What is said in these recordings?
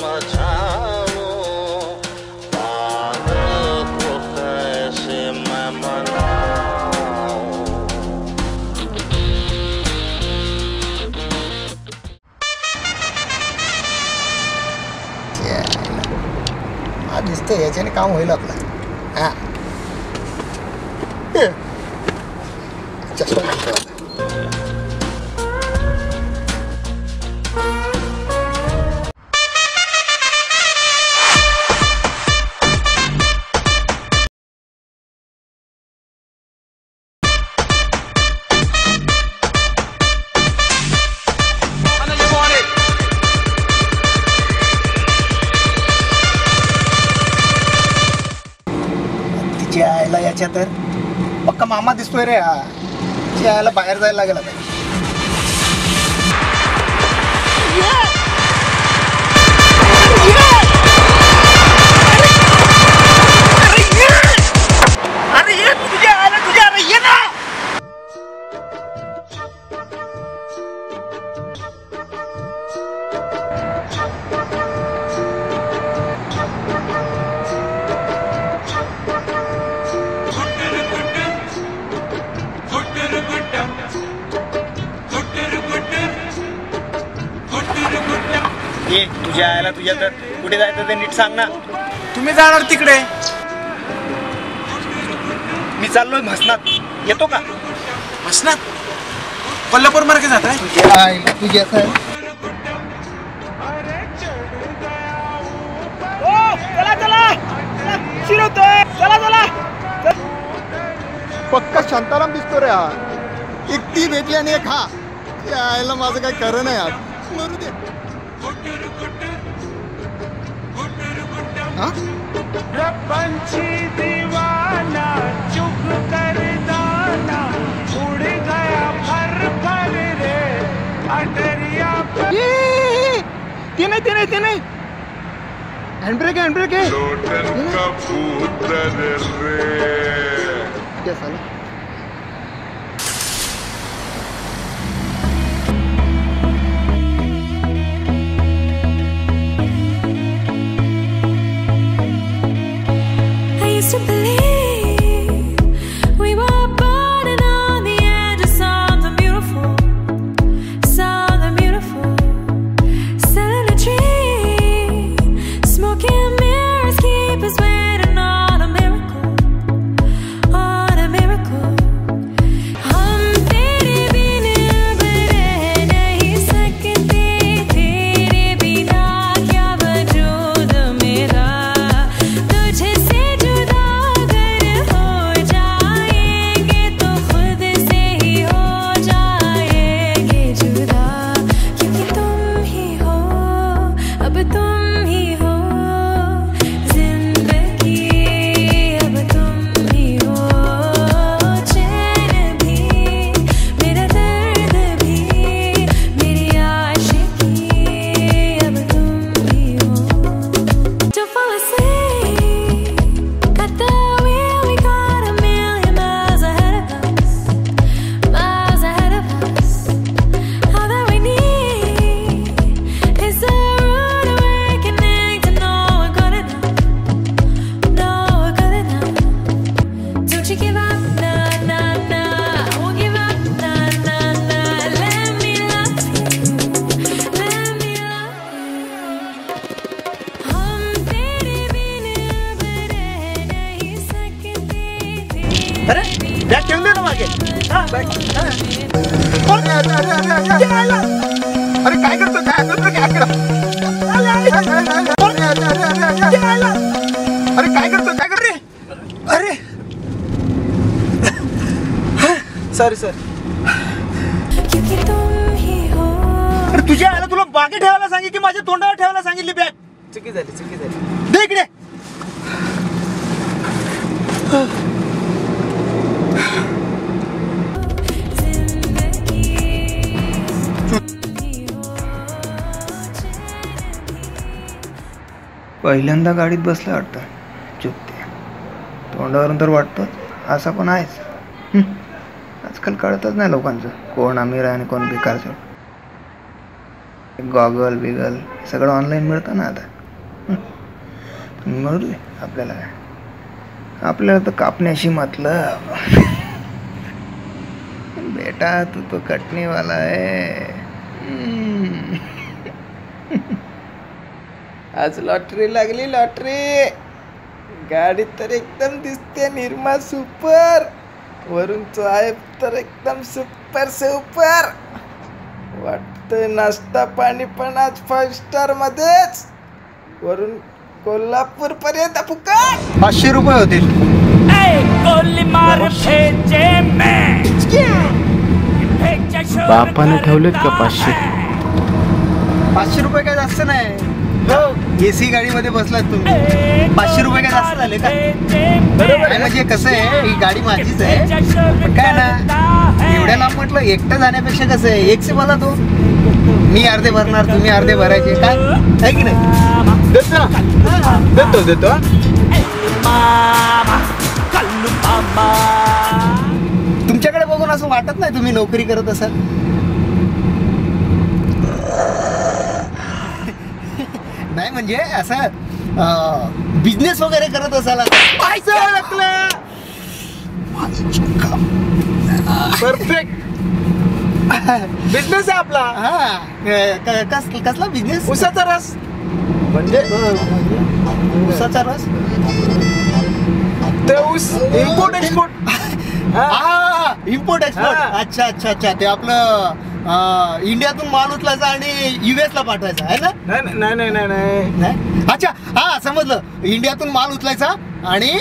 समझाऊं पागल को कैसे मैं मनाऊं। हा दिसतंय याच्याने काम होईल आपलं. हा चष्मा घालतो आता. आयला याच्या तर पक्का मामा दिसतोय रे. हा यायला बाहेर जायला लागेल आता. अरे ये तुझ्या आयला तुझ्या अरे ये ना. ये तुझ्या आयला तुझ्या तर कुठे जायचं ते नीट सांग ना. तुम्ही जाणार तिकडे, मी चाललोय म्हसनात. येतो का? म्हसनात कोल्हापूर मार्गे जात आहे. तुझ्या आईला तुझ्या चला चला शिरवतोय. चला चला. पक्का शांताराम दिसतो रे. हा एक ती भेटली आणि एक हा. यायला माझं काय खरं नाही आज. मरू दे. पंछी दीवाना चुप कर दाना उड़ गया फर फर रे अटरिया. ते नाही हँडब्रेक आहे. लोटन का पुत्र रे. To believe we were burning on the edge of something beautiful, selling a dream, smoking mirrors keep us waiting on a miracle, on a miracle. हम तेरे बिन बने नहीं सकते, तेरे बिना क्या वजूद मेरा, तुझे से अरे बॅग ठेवून दे ना मागे. अरे काय करतो काय कर रे. अरे सॉरी सर. अरे तुझ्या आला तुला बागे ठेवायला सांगितली की माझ्या तोंडावर ठेवायला सांगितली बॅग. चुकी झाली. दे इकडे. पहिल्यांदा गाडीत बसला वाटतं. चुकते तोंडावरून तर वाटतं असा पण आहेच. आजकाल कळतच नाही लोकांचं कोण अमीर आहे आणि कोण भिकारचं. गॉगल बिगल सगळं ऑनलाईन मिळतं ना आता. मिळू दे आपल्याला काय, आपल्याला तर कापण्याशी मतलब. बेटा तू तो कटणीवाला आहे. आज लॉटरी लागली, लॉटरी. गाडी तर एकदम दिसते निर्मा सुपर, वरून साहेब तर एकदम सुपर सुपर. वाटतं नाश्ता पाणी पण आज 5 स्टार मध्येच, वरून कोल्हापूर पर्यंत फुकट. 500 रुपये होतील. बापाने ठेवलेत का 500? 500 रुपये काय जास्त नाही. एसी गाडीमध्ये बसलात तुम्ही, 500 रुपये काय जास्त झाले का? बरोबर. म्हणजे कसं आहे, ही गाडी माझीच आहे. पण काय ना, एवढ्या लांब म्हटलं एकटं जाण्यापेक्षा कसं आहे, एक से मला तो मी अर्धे भरणार, तुम्ही अर्धे भरायचे, काय आहे की नाही? देतो देतो. तुमच्याकडे बघून असं वाटत नाही तुम्ही नोकरी करत असाल. नाही म्हणजे असं बिझनेस वगैरे करत असाल. परफेक्ट बिझनेस आहे आपला. हा, कसला बिझनेस? उसाचा रस. म्हणजे उसाचा रस, ते ऊस इम्पोर्ट एक्सपोर्ट. Import export. अच्छा अच्छा अच्छा. ते आपलं इंडियातून माल उचलायचा आणि US ला पाठवायचा आहे ना? नाही नाही नाही नाही. अच्छा, हा समजलं. इंडियातून माल उचलायचा आणि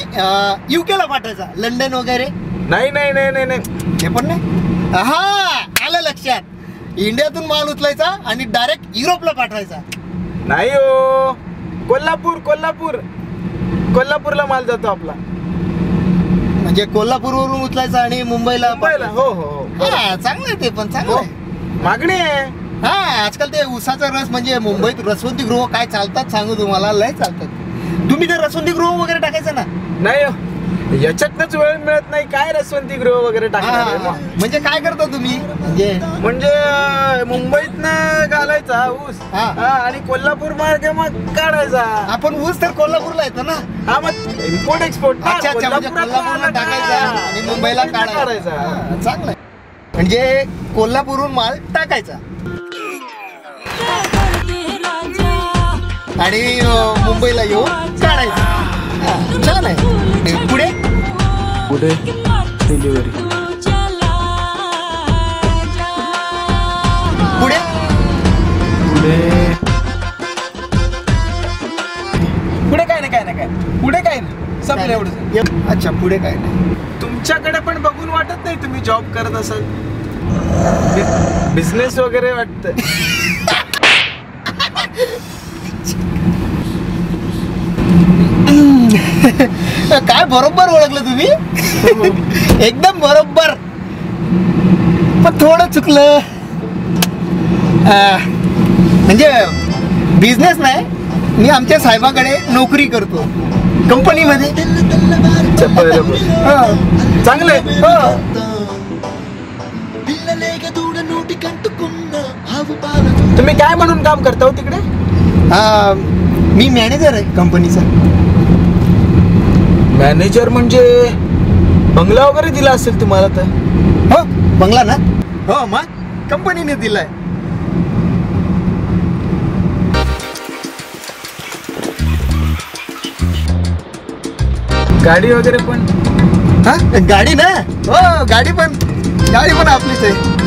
UK ला पाठवायचा, लंडन वगैरे. नाही नाही नाही नाही नाही, हे पण नाही. हा, आलं लक्षात. इंडियातून माल उचलायचा आणि डायरेक्ट युरोपला पाठवायचा. नाही हो. कोल्हापूर कोल्हापूर कोल्हापूरला माल जातो आपला. म्हणजे कोल्हापूरवरून उचलायचा आणि मुंबईला. हो हो. हा, चांगलं आहे ते पण, चांगलं आहे. मागणी आहे. हा, आजकाल ते उसाचा रस म्हणजे मुंबईत रसवंती गृह काय चालतात सांगू तुम्हाला, लय चालतात. तुम्ही तर रसवंती गृह वगैरे टाकायचं ना? नाही हो, याच्यातनच वेळ मिळत नाही. काय रसवंती गृह वगैरे टाकणार? म्हणजे काय करता तुम्ही? म्हणजे मुंबईतनं घालायचा ऊस आणि कोल्हापूर मार्ग मग काढायचा. आपण ऊस तर कोल्हापूरला येतो ना. हा, मग इम्पोर्ट एक्सपोर्ट. अच्छा अच्छा. म्हणजे कोल्हापूरला टाकायचा आणि मुंबईला काढायचा. चांगलं आहे. म्हणजे कोल्हापूरहून माल टाकायचा आणि मुंबईला येऊन काढायचा. छान आहे. पुढे पुढे डिलिव्हरी. पुढे पुढे पुढे काय नाही काय नाही काय पुढे काय नाही, संपलं एवढं. अच्छा, पुढे काय नाही. तुमच्याकडे पण बघून वाटत नाही तुम्ही जॉब करत असाल. बिझनेस वगैरे वाटतं. काय बरोबर ओळखलं तुम्ही. एकदम बरोबर. पण थोडं चुकलं. म्हणजे बिझनेस नाही, मी आमच्या साहेबाकडे नोकरी करतो कंपनीमध्ये. चांगलं आहे. तुम्ही काय म्हणून काम करता हो तिकडे? मी मॅनेजर आहे कंपनीचा. मॅनेजर म्हणजे बंगला वगैरे दिला असेल तुम्हाला तर? हो, बंगला ना. हो, मग कंपनीने दिलाय. गाडी वगैरे पण? हा, गाडी ना. हो, गाडी पण आपलीच आहे.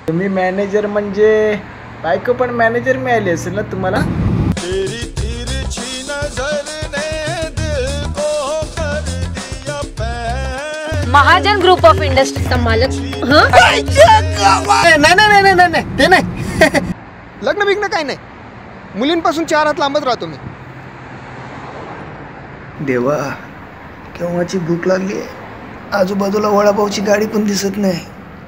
तुम्ही मॅनेजर म्हणजे बायको पण मॅनेजर मिळाली असेल ना तुम्हाला? महाजन ग्रुप ऑफ इंडस्ट्रीजचा मालक. नाही ते नाही. लग्न बिग्न काही नाही. मुलींपासून 4 हात लांबच राहतो मी. देवा, केव्हाची भूक लागली. आजूबाजूला वडापावची गाडी पण दिसत नाही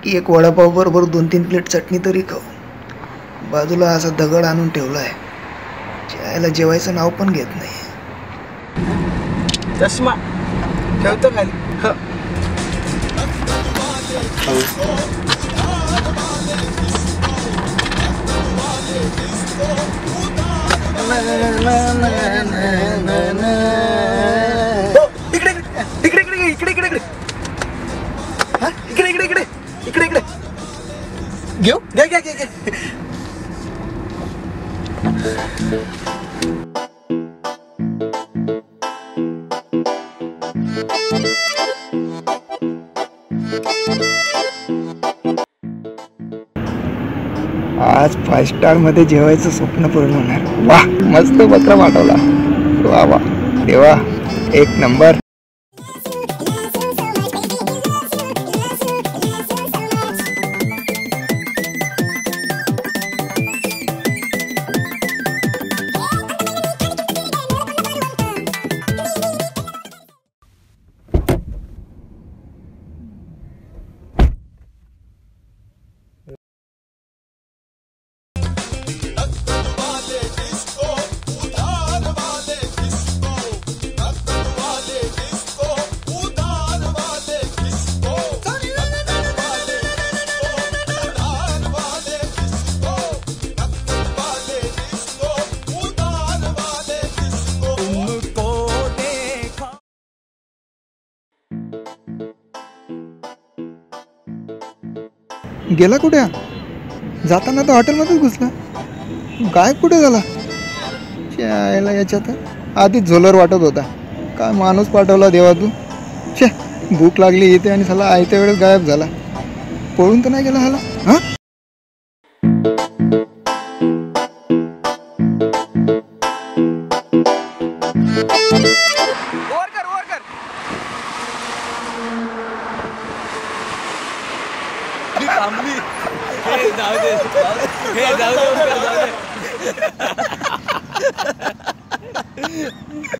की एक वडापाव बरोबर 2-3 प्लेट चटणी तरी खाऊ. बाजूला असा दगड आणून ठेवलाय. याला जेवायचं नाव पण घेत नाही. चष्मा ठेवतो खाली. इकडे घेऊ घ्या घ्या घ्या. आज 5 स्टार मध्ये जेवायचं स्वप्न पूर्ण होणार. वा मस्त बकरा पाठवला. वा वा देवा एक नंबर. गेला कुठे? जाताना तर हॉटेलमध्येच घुसला. गायब कुठे झाला? यायला याच्यात आधीच झोलर वाटत होता. काय माणूस पाठवला देवा तू. छे भूक लागली इथे आणि साला आयत्या वेळेस गायब झाला. पळून तर नाही गेला हाला? हा जाऊ दे